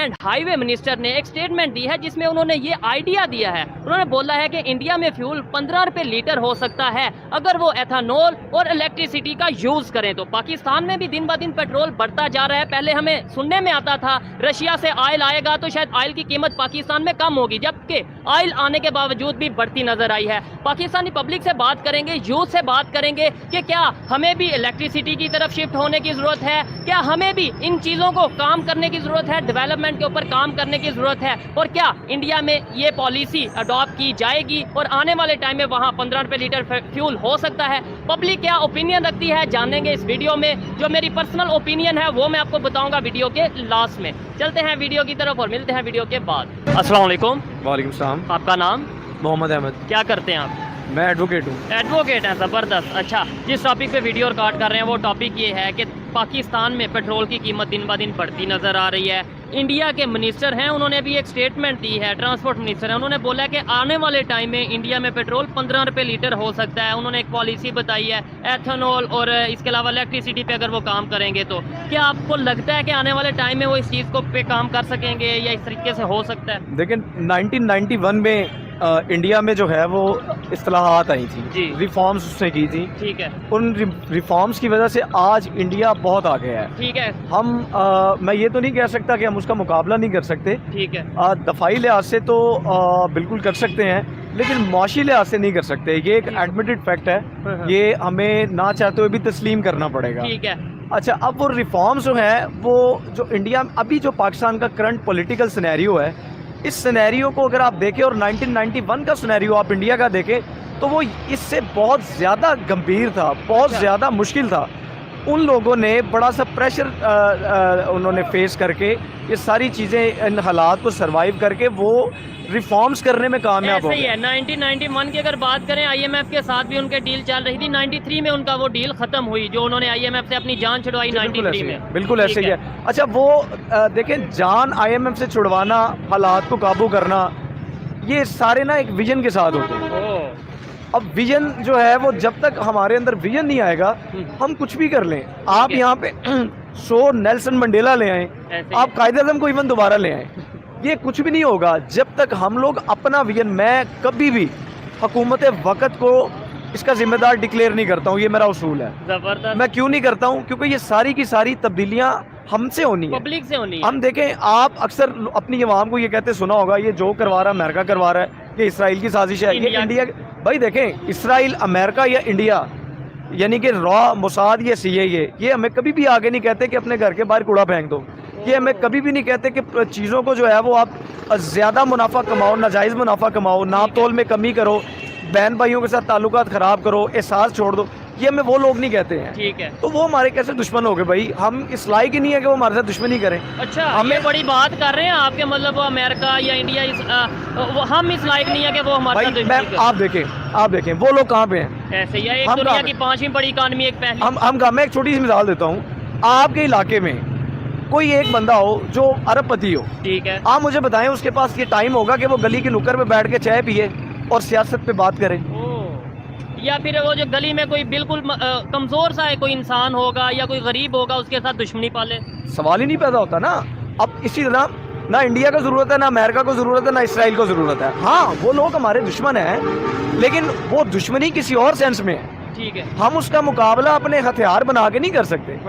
And highway minister ने एक statement दी है जिसमें उन्होंने ये आइडिया दिया है। उन्होंने बोला है कि इंडिया में फ्यूल 15 रुपए लीटर हो सकता है अगर वो एथेनॉल और इलेक्ट्रिसिटी का यूज करें। तो पाकिस्तान में भी दिन ब दिन पेट्रोल बढ़ता जा रहा है। पहले हमें सुनने में आता था रशिया से ऑयल आएगा तो शायद ऑयल की कीमत पाकिस्तान में कम होगी, जबकि ऑयल आने के बावजूद भी बढ़ती नजर आई है। पाकिस्तानी पब्लिक से बात करेंगे, यूथ से बात करेंगे कि क्या हमें भी इलेक्ट्रिसिटी की तरफ शिफ्ट होने की जरूरत है, क्या हमें भी इन चीज़ों को काम करने की ज़रूरत है, डेवलपमेंट के ऊपर काम करने की ज़रूरत है, और क्या इंडिया में ये पॉलिसी अडॉप्ट की जाएगी और आने वाले टाइम में वहाँ 15 रुपये लीटर फ्यूल हो सकता है। पब्लिक क्या ओपिनियन रखती है जानेंगे इस वीडियो में। जो मेरी पर्सनल ओपिनियन है वो मैं आपको बताऊंगा वीडियो के लास्ट में। चलते हैं वीडियो की तरफ और मिलते हैं वीडियो के बाद। अस्सलाम वालेकुम। वालेकुम सलाम। आपका नाम? मोहम्मद अहमद। क्या करते हैं आप? मैं एडवोकेट हूँ। एडवोकेट हैं, ज़बरदस्त। अच्छा, जिस टॉपिक पे वीडियो रिकॉर्ड कर रहे हैं वो टॉपिक ये है कि पाकिस्तान में पेट्रोल की कीमत दिन ब दिन बढ़ती नज़र आ रही है। इंडिया के मिनिस्टर हैं, उन्होंने भी एक स्टेटमेंट दी है, ट्रांसपोर्ट मिनिस्टर हैं, उन्होंने बोला कि आने वाले टाइम में इंडिया में पेट्रोल 15 रुपये लीटर हो सकता है। उन्होंने एक पॉलिसी बताई है एथेनॉल और इसके अलावा इलेक्ट्रिसिटी पे अगर वो काम करेंगे तो क्या आपको लगता है कि आने वाले टाइम में वो इस चीज़ को पे काम कर सकेंगे या इस तरीके से हो सकता है? देखिए 1991 में इंडिया में जो है वो इस्लाहात आई थी, रिफॉर्म्स उसने की थी। ठीक है। उन रिफॉर्म्स की वजह से आज इंडिया बहुत आगे है। ठीक है। हम मैं ये तो नहीं कह सकता कि हम उसका मुकाबला नहीं कर सकते। ठीक है। दफाई लिहाज से तो बिल्कुल कर सकते हैं, लेकिन मुआशी लिहाज से नहीं कर सकते। ये एक एडमिटेड फैक्ट है, ये हमें ना चाहते हुए भी तस्लीम करना पड़ेगा। ठीक है। अच्छा, अब वो रिफॉर्म्स जो हैं वो जो इंडिया अभी जो पाकिस्तान का करंट पॉलिटिकल सिनेरियो है, इस सिनेरियो को अगर आप देखें और 1991 का सिनेरियो आप इंडिया का देखें तो वो इससे बहुत ज़्यादा गंभीर था, बहुत ज़्यादा मुश्किल था। उन लोगों ने बड़ा सा प्रेशर उन्होंने फेस करके ये सारी चीज़ें, इन हालात को सरवाइव करके वो रिफॉर्म्स करने में कामयाब हो गए। सही है। 1991 की अगर बात करें, आईएमएफ के साथ भी उनके डील चल रही थी। 93 में उनका वो डील खत्म हुई जो उन्होंने आईएमएफ से अपनी जान छुड़वाई 93 में। बिल्कुल ऐसे ही है। अच्छा, वो देखें, जान आईएमएफ से छुड़वाना, हालात को काबू करना, ये सारे ना एक विजन के साथ होते हैं। अब विजन जो है वो जब तक हमारे अंदर विजन नहीं आएगा हम कुछ भी कर लें। आप यहाँ पे 100 नेल्सन मंडेला ले आए, आप कायदे आज़म को इवन दोबारा ले आए, ये कुछ भी नहीं होगा जब तक हम लोग अपना विजन। मैं कभी भी हुकूमत वक़्त को इसका जिम्मेदार डिक्लेयर नहीं करता हूँ, ये मेरा उसूल है। जबरदस्त। मैं क्यों नहीं करता हूँ? क्योंकि ये सारी की सारी तब्दीलियाँ हमसे होनी है, पब्लिक से होनी है। हम देखें, आप अक्सर अपनी अवाम को ये कहते सुना होगा ये जो करवा रहा है अमेरिका करवा रहा है, ये इसराइल की साजिश है, ये इंडिया। भाई देखें, इसराइल, अमेरिका या इंडिया, यानी कि रॉ, मोसाद या CIA, ये हमें कभी भी आगे नहीं कहते कि अपने घर के बाहर कूड़ा फेंक दो। ये हमें कभी भी नहीं कहते कि चीज़ों को जो है वो आप ज़्यादा मुनाफा कमाओ, नाजायज़ मुनाफा कमाओ, नाप तोल में कमी करो, बहन भाइयों के साथ ताल्लुकात ख़राब करो, एहसास छोड़ दो। ये हमें वो लोग नहीं कहते हैं। ठीक है। तो वो हमारे कैसे दुश्मन हो गए भाई? हम इस लायक ही नहीं है कि वो हमारे साथ दुश्मनी करें। अच्छा, हमें बड़ी बात कर रहे हैं आपके, मतलब वो अमेरिका या इंडिया हम इस लायक नहीं है कि वो हमारे साथ दुश्मनी करें। आप देखें वो लोग कहाँ पे हैं? ऐसे ही एक दुनिया की 5वीं बड़ी इकानमी, एक पहली। मैं एक छोटी सी मिसाल देता हूँ। आपके इलाके में कोई एक बंदा हो जो अरबपति हो, ठीक है, आप मुझे बताएं उसके पास ये टाइम होगा कि वो गली की नुक्कड़ पे बैठ के चाय पिए और सियासत पे बात करें? या फिर वो जो गली में कोई बिल्कुल कमजोर सा है कोई इंसान होगा या कोई गरीब होगा उसके साथ दुश्मनी पाले? सवाल ही नहीं पैदा होता ना। अब इसी तरह ना इंडिया को ज़रूरत है, ना अमेरिका को ज़रूरत है, ना इसराइल को ज़रूरत है। हाँ, वो लोग हमारे दुश्मन हैं, लेकिन वो दुश्मनी किसी और सेंस में है। ठीक है। हम उसका मुकाबला अपने हथियार बना के नहीं कर सकते।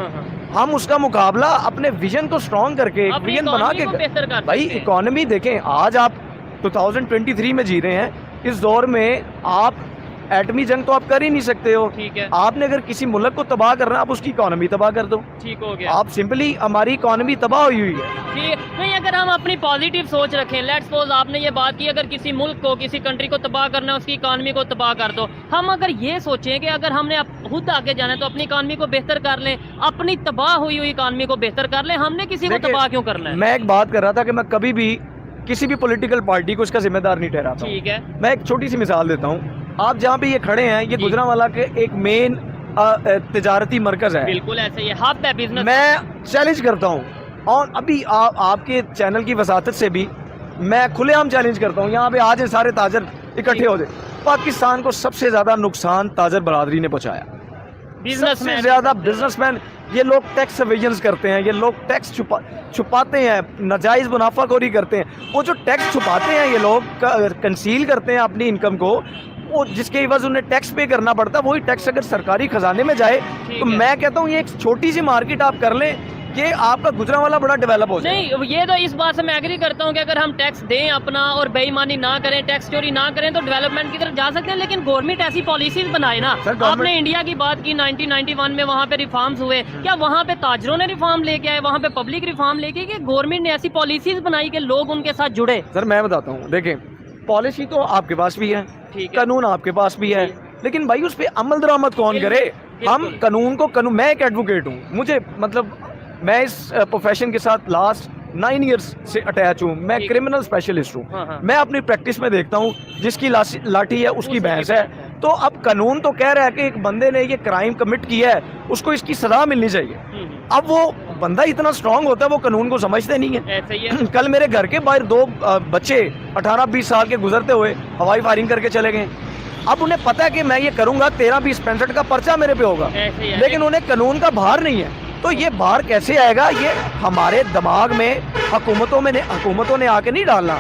हम उसका मुकाबला अपने विजन को स्ट्रॉन्ग करके, विजन बना के। भाई इकोनॉमी देखें, आज आप 2023 में जी रहे हैं, इस दौर में आप एटमी जंग तो आप कर ही नहीं सकते हो। ठीक है। आपने अगर किसी मुल्क को तबाह करना, आप उसकी इकोनॉमी तबाह कर दो। ठीक हो गया। आप सिंपली, हमारी इकोनॉमी तबाह हुई है। ठीक नहीं, अगर हम अपनी पॉजिटिव सोच रखें, लेट्स सपोज आपने ये बात की, अगर किसी मुल्क को, किसी कंट्री को तबाह करना है, उसकी इकोनॉमी को तबाह कर दो। हम अगर ये सोचें कि अगर हमने खुद आगे जाना है तो अपनी इकोनॉमी को बेहतर कर लें, अपनी तबाह हुई हुई इकोनॉमी को बेहतर कर लें, हमने किसी को तबाह क्यों करना है? मैं एक बात कर रहा था कि मैं कभी भी किसी भी पॉलिटिकल पार्टी को इसका जिम्मेदार नहीं ठहराता। ठीक है। मैं एक छोटी सी मिसाल देता हूँ। आप जहाँ पे ये खड़े हैं, ये गुजरांवाला के एक मेन तिजारती मरकज है। बिल्कुल ऐसे ही हब है बिजनेस। मैं चैलेंज करता हूँ, और अभी आपके चैनल की वसातत से भी मैं खुलेआम चैलेंज करता हूँ, यहाँ पे आज सारे ताजर इकट्ठे हो जाए। पाकिस्तान को सबसे ज्यादा नुकसान ताजर बरादरी ने पहुँचाया, सबसे ज्यादा बिजनेसमैन। ये लोग टैक्स एवेजन्स करते हैं, ये लोग टैक्स छुपाते हैं, नाजायज़ मुनाफाखोरी करते हैं। वो जो टैक्स छुपाते हैं ये लोग, कंसील करते हैं अपनी इनकम को, वो जिसके एवज उन्हें टैक्स पे करना पड़ता है, वही टैक्स अगर सरकारी खजाने में जाए तो मैं कहता हूँ ये एक छोटी सी मार्केट आप कर लें कि आपका गुजरांवाला बड़ा डेवलप हो जाए। नहीं, ये तो इस बात से मैं एग्री करता हूँ कि अगर हम टैक्स दें अपना और बेईमानी ना करें, टैक्स चोरी ना करें तो डेवलपमेंट की तरफ जा सकते हैं। लेकिन गवर्नमेंट ऐसी पॉलिसीज बनाए ना। आपने इंडिया की बात की, 1991 में वहाँ पे रिफॉर्म्स हुए, क्या वहाँ पे ताजरों ने रिफॉर्म लेके आए, वहाँ पे पब्लिक रिफॉर्म लेके, कि गवर्नमेंट ने ऐसी पॉलिसीज बनाई कि लोग उनके साथ जुड़े? सर मैं बताता हूँ, देखें पॉलिसी तो आपके पास भी है, कानून आपके पास भी है, लेकिन भाई उस पर अमल दरामद कौन करे? हम कानून को मैं एक एडवोकेट हूँ, मुझे मतलब मैं इस प्रोफेशन के साथ लास्ट 9 इयर्स से अटैच हूँ। मैं क्रिमिनल स्पेशलिस्ट हूँ। मैं अपनी प्रैक्टिस में देखता हूँ जिसकी लाठी है उसकी भैंस है। तो अब कानून तो कह रहा है कि एक बंदे ने ये क्राइम कमिट किया है, उसको इसकी सजा मिलनी चाहिए। अब वो बंदा इतना स्ट्रांग होता है, वो कानून को समझते नहीं है। ऐसे ही है। कल मेरे घर के बाहर 2 बच्चे 18-20 साल के गुजरते हुए हवाई फायरिंग करके चले गए। अब उन्हें पता है कि मैं ये करूंगा 13-20-65 का पर्चा मेरे पे होगा, लेकिन उन्हें कानून का भार नहीं है। तो ये बाहर कैसे आएगा? ये हमारे दिमाग में हुकूमतों ने आके नहीं डालना।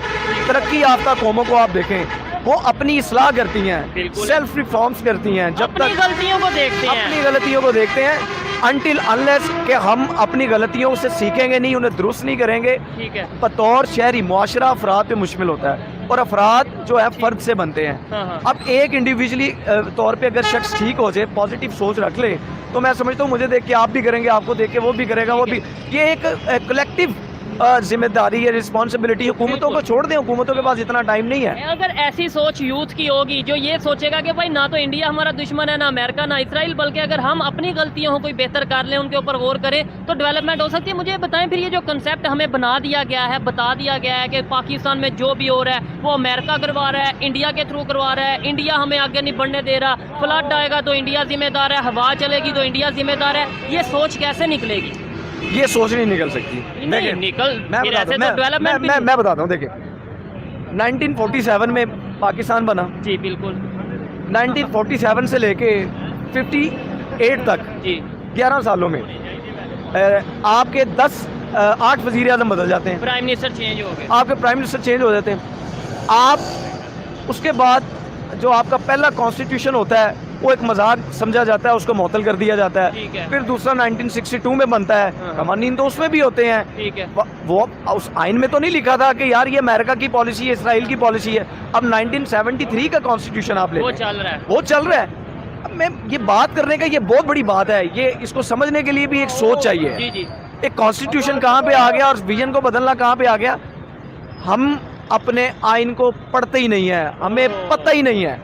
तरक्की याफ्ता कौमों को आप देखें, वो अपनी इस्लाह करती हैं, सेल्फ रिफॉर्म्स करती हैं, जब तक गलतियों को देखते हैं, अपनी गलतियों को देखते हैं, अनटिल अनलेस कि हम अपनी गलतियों से सीखेंगे नहीं, उन्हें दुरुस्त नहीं करेंगे। ठीक है। बतौर शहरी मुआशरा अफराद पे मुश्किल होता है, और अफराद जो है फर्द से बनते हैं। अब एक इंडिविजुअली तौर पे अगर शख्स ठीक हो जाए, पॉजिटिव सोच रख ले, तो मैं समझता हूँ मुझे देख के आप भी करेंगे, आपको देख के वो भी करेगा, वो भी। ये एक कलेक्टिव जिम्मेदारी है, रिस्पॉन्सिबिलिटी। हुकूमतों को छोड़ दें, हुकूमतों के पास इतना टाइम नहीं है। अगर ऐसी सोच यूथ की होगी जो ये सोचेगा कि भाई ना तो इंडिया हमारा दुश्मन है, ना अमेरिका, ना इसराइल, बल्कि अगर हम अपनी गलतियों को कोई बेहतर कर लें, उनके ऊपर गौर करें, तो डेवलपमेंट हो सकती है। मुझे बताएं फिर, ये जो कंसेप्ट हमें बना दिया गया है, बता दिया गया है कि पाकिस्तान में जो भी हो रहा है वो अमेरिका करवा रहा है, इंडिया के थ्रू करवा रहा है, इंडिया हमें आगे नहीं बढ़ने दे रहा, फ्लड आएगा तो इंडिया जिम्मेदार है, हवा चलेगी तो इंडिया जिम्मेदार है, ये सोच कैसे निकलेगी? ये सोच नहीं निकल सकती। नहीं निकल, मैं बताता हूँ। देखिए 1947 में पाकिस्तान बना। जी बिल्कुल। 1947 से लेके 58 तक जी 11 सालों में आपके 8 वज़ीर आज़म बदल जाते हैं, प्राइम मिनिस्टर चेंज हो गए, आपके प्राइम मिनिस्टर चेंज हो जाते हैं। आप उसके बाद जो आपका पहला कॉन्स्टिट्यूशन होता है वो एक मजाक समझा जाता है, उसको मुअत्तल कर दिया जाता है। फिर दूसरा 1962 में बनता है, कवानीन तो उसमें भी होते हैं। ठीक है। वो उस आइन में तो नहीं लिखा था कि यार ये अमेरिका की पॉलिसी है, इसराइल की पॉलिसी है। अब 1973 का कॉन्स्टिट्यूशन आप ले, वो चल रहा है, वो चल रहा है। अब मैं ये बात करने का, ये बहुत बड़ी बात है, ये इसको समझने के लिए भी एक सोच चाहिए। जी जी। एक कॉन्स्टिट्यूशन कहाँ पे आ गया और विजन को बदलना कहाँ पे आ गया? हम अपने आइन को पढ़ते ही नहीं है, हमें पता ही नहीं है।